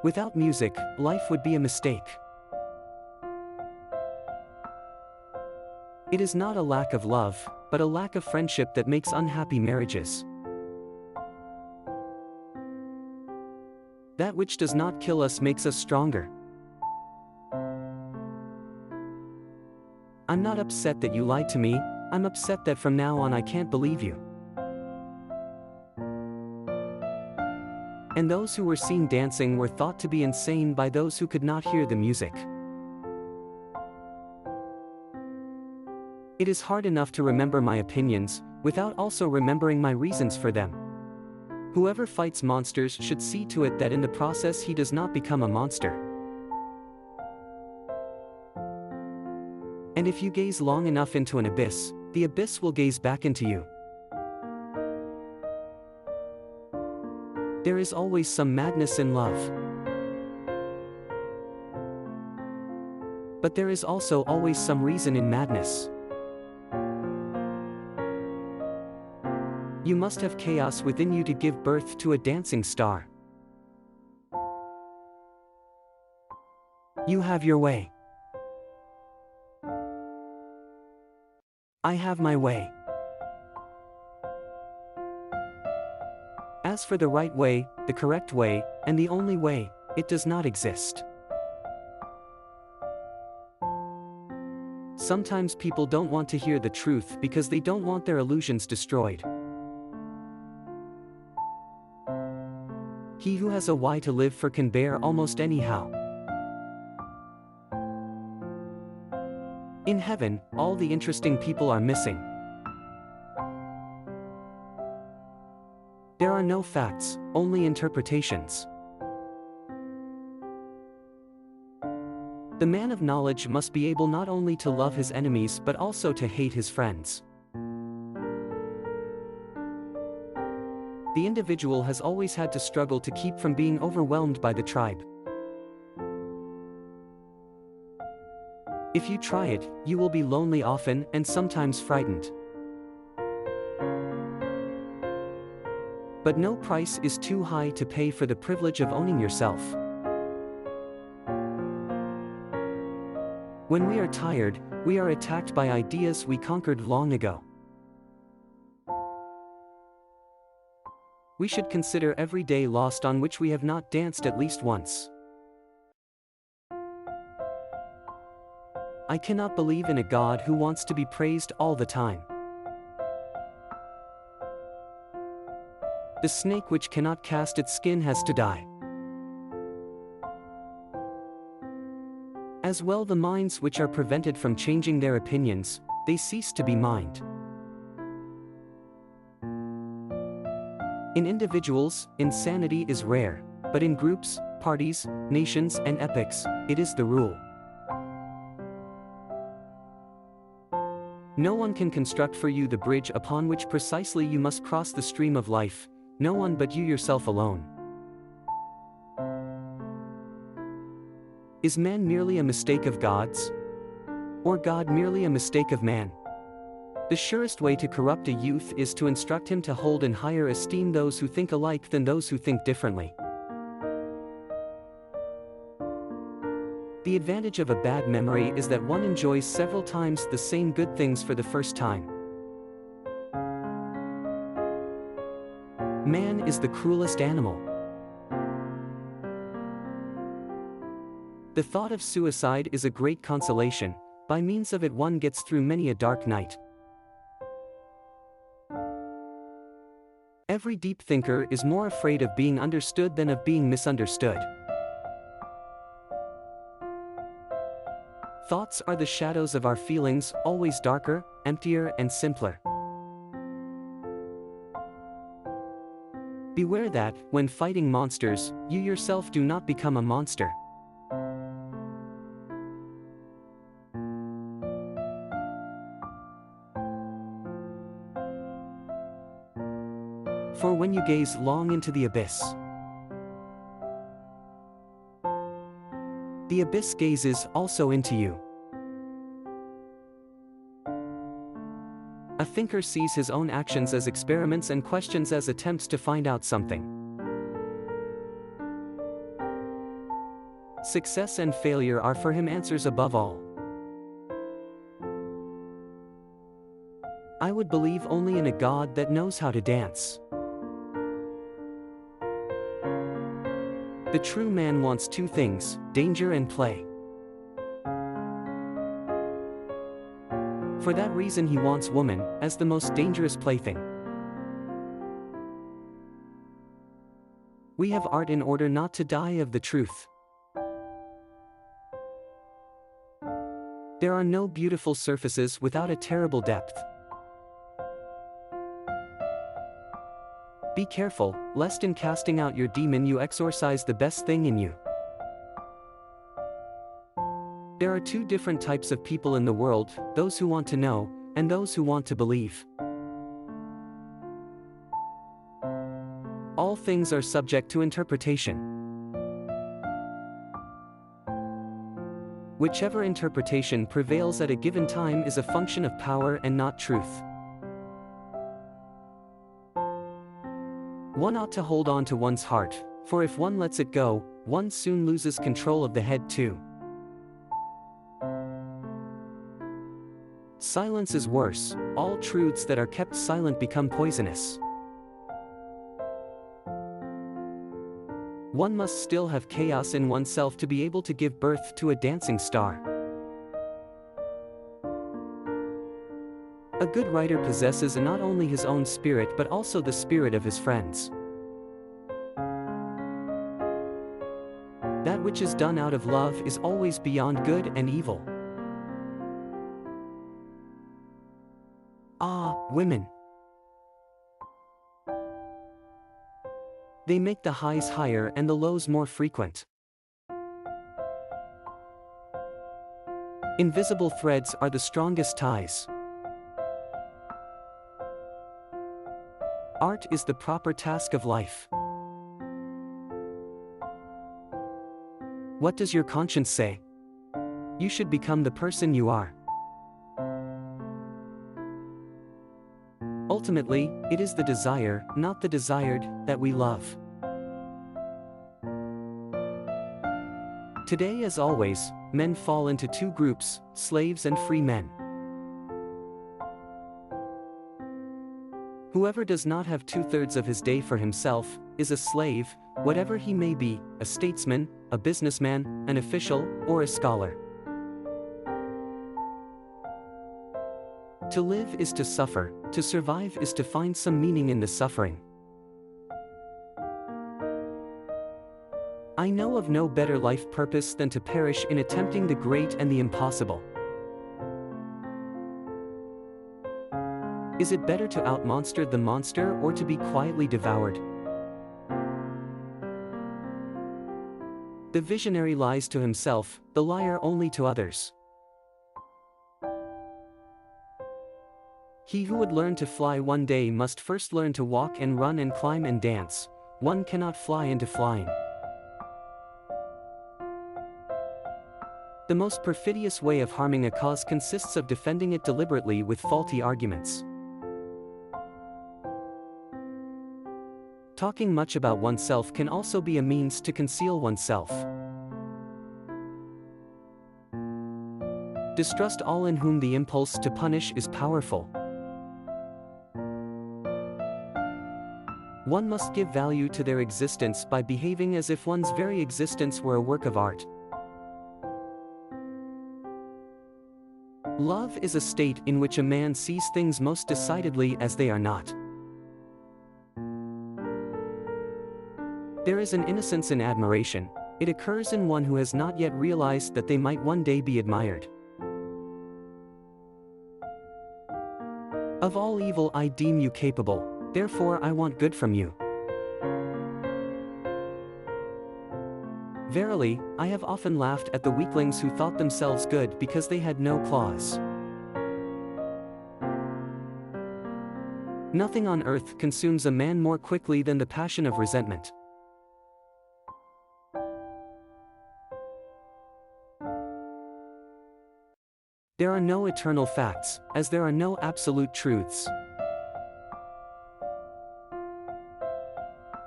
Without music, life would be a mistake. It is not a lack of love, but a lack of friendship that makes unhappy marriages. That which does not kill us makes us stronger. I'm not upset that you lied to me, I'm upset that from now on I can't believe you. And those who were seen dancing were thought to be insane by those who could not hear the music. It is hard enough to remember my opinions, without also remembering my reasons for them. Whoever fights monsters should see to it that in the process he does not become a monster. And if you gaze long enough into an abyss, the abyss will gaze back into you. There is always some madness in love. But there is also always some reason in madness. You must have chaos within you to give birth to a dancing star. You have your way. I have my way. As for the right way, the correct way, and the only way, it does not exist. Sometimes people don't want to hear the truth because they don't want their illusions destroyed. He who has a why to live for can bear almost anyhow. In heaven, all the interesting people are missing. There are no facts, only interpretations. The man of knowledge must be able not only to love his enemies but also to hate his friends. The individual has always had to struggle to keep from being overwhelmed by the tribe. If you try it, you will be lonely often and sometimes frightened. But no price is too high to pay for the privilege of owning yourself. When we are tired, we are attacked by ideas we conquered long ago. We should consider every day lost on which we have not danced at least once. I cannot believe in a God who wants to be praised all the time. The snake which cannot cast its skin has to die. As well the minds which are prevented from changing their opinions, they cease to be mind. In individuals, insanity is rare, but in groups, parties, nations, and epochs, it is the rule. No one can construct for you the bridge upon which precisely you must cross the stream of life, no one but you yourself alone. Is man merely a mistake of God's? Or God merely a mistake of man? The surest way to corrupt a youth is to instruct him to hold in higher esteem those who think alike than those who think differently. The advantage of a bad memory is that one enjoys several times the same good things for the first time. Man is the cruelest animal. The thought of suicide is a great consolation, by means of it one gets through many a dark night. Every deep thinker is more afraid of being understood than of being misunderstood. Thoughts are the shadows of our feelings, always darker, emptier, and simpler. Beware that, when fighting monsters, you yourself do not become a monster. For when you gaze long into the abyss gazes also into you. A thinker sees his own actions as experiments and questions as attempts to find out something. Success and failure are for him answers above all. I would believe only in a God that knows how to dance. The true man wants two things, danger and play. For that reason he wants woman, as the most dangerous plaything. We have art in order not to die of the truth. There are no beautiful surfaces without a terrible depth. Be careful, lest in casting out your demon you exorcise the best thing in you. There are two different types of people in the world, those who want to know, and those who want to believe. All things are subject to interpretation. Whichever interpretation prevails at a given time is a function of power and not truth. One ought to hold on to one's heart, for if one lets it go, one soon loses control of the head too. Silence is worse, all truths that are kept silent become poisonous. One must still have chaos in oneself to be able to give birth to a dancing star. A good writer possesses not only his own spirit but also the spirit of his friends. That which is done out of love is always beyond good and evil. Ah, women! They make the highs higher and the lows more frequent. Invisible threads are the strongest ties. Art is the proper task of life. What does your conscience say? You should become the person you are. Ultimately, it is the desire, not the desired, that we love. Today, as always, men fall into two groups, slaves and free men. Whoever does not have 2/3 of his day for himself, is a slave, whatever he may be, a statesman, a businessman, an official, or a scholar. To live is to suffer, to survive is to find some meaning in the suffering. I know of no better life purpose than to perish in attempting the great and the impossible. Is it better to outmonster the monster or to be quietly devoured? The visionary lies to himself, the liar only to others. He who would learn to fly one day must first learn to walk and run and climb and dance. One cannot fly into flying. The most perfidious way of harming a cause consists of defending it deliberately with faulty arguments. Talking much about oneself can also be a means to conceal oneself. Distrust all in whom the impulse to punish is powerful. One must give value to their existence by behaving as if one's very existence were a work of art. Love is a state in which a man sees things most decidedly as they are not. There is an innocence in admiration. It occurs in one who has not yet realized that they might one day be admired. Of all evil I deem you capable, therefore I want good from you. Verily, I have often laughed at the weaklings who thought themselves good because they had no claws. Nothing on earth consumes a man more quickly than the passion of resentment. There are no eternal facts, as there are no absolute truths.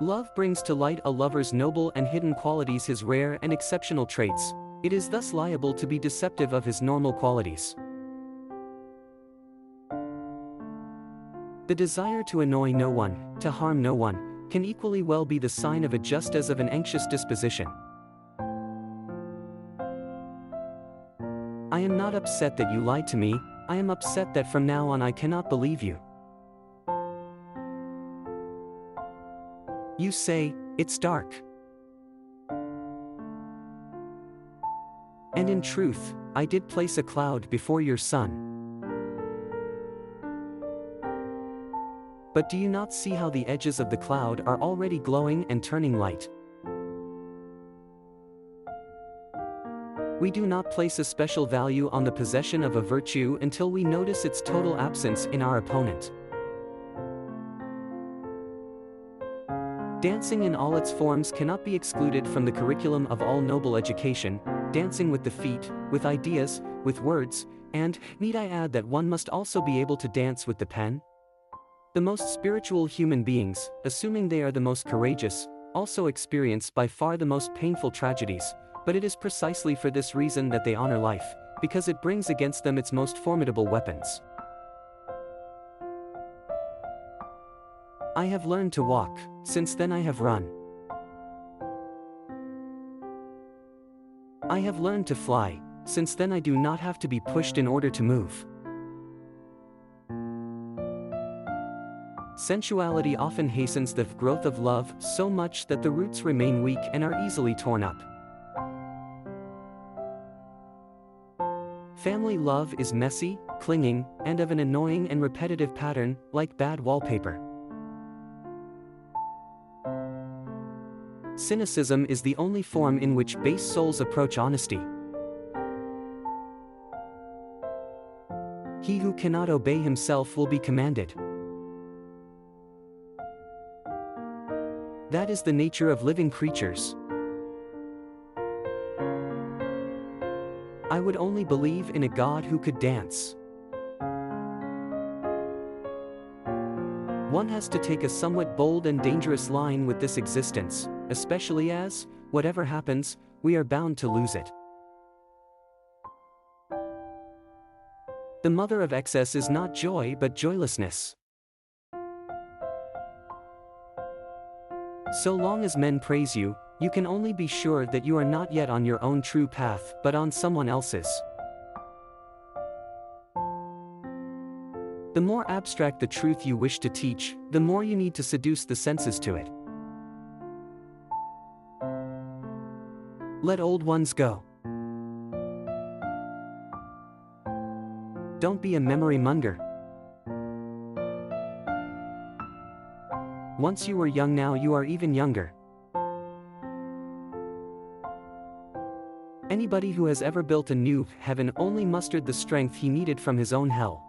Love brings to light a lover's noble and hidden qualities, his rare and exceptional traits. It is thus liable to be deceptive of his normal qualities. The desire to annoy no one, to harm no one, can equally well be the sign of a just as of an anxious disposition. I am not upset that you lied to me, I am upset that from now on I cannot believe you. You say, "It's dark." And in truth, I did place a cloud before your sun. But do you not see how the edges of the cloud are already glowing and turning light? We do not place a special value on the possession of a virtue until we notice its total absence in our opponent. Dancing in all its forms cannot be excluded from the curriculum of all noble education, dancing with the feet, with ideas, with words, and, need I add that one must also be able to dance with the pen? The most spiritual human beings, assuming they are the most courageous, also experience by far the most painful tragedies, but it is precisely for this reason that they honor life, because it brings against them its most formidable weapons. I have learned to walk, since then I have run. I have learned to fly, since then I do not have to be pushed in order to move. Sensuality often hastens the growth of love so much that the roots remain weak and are easily torn up. Family love is messy, clinging, and of an annoying and repetitive pattern, like bad wallpaper. Cynicism is the only form in which base souls approach honesty. He who cannot obey himself will be commanded. That is the nature of living creatures. I would only believe in a God who could dance. One has to take a somewhat bold and dangerous line with this existence, especially as, whatever happens, we are bound to lose it. The mother of excess is not joy but joylessness. So long as men praise you, you can only be sure that you are not yet on your own true path but on someone else's. The more abstract the truth you wish to teach, the more you need to seduce the senses to it. Let old ones go. Don't be a memory monger. Once you were young, now you are even younger. Anybody who has ever built a new heaven only mustered the strength he needed from his own hell.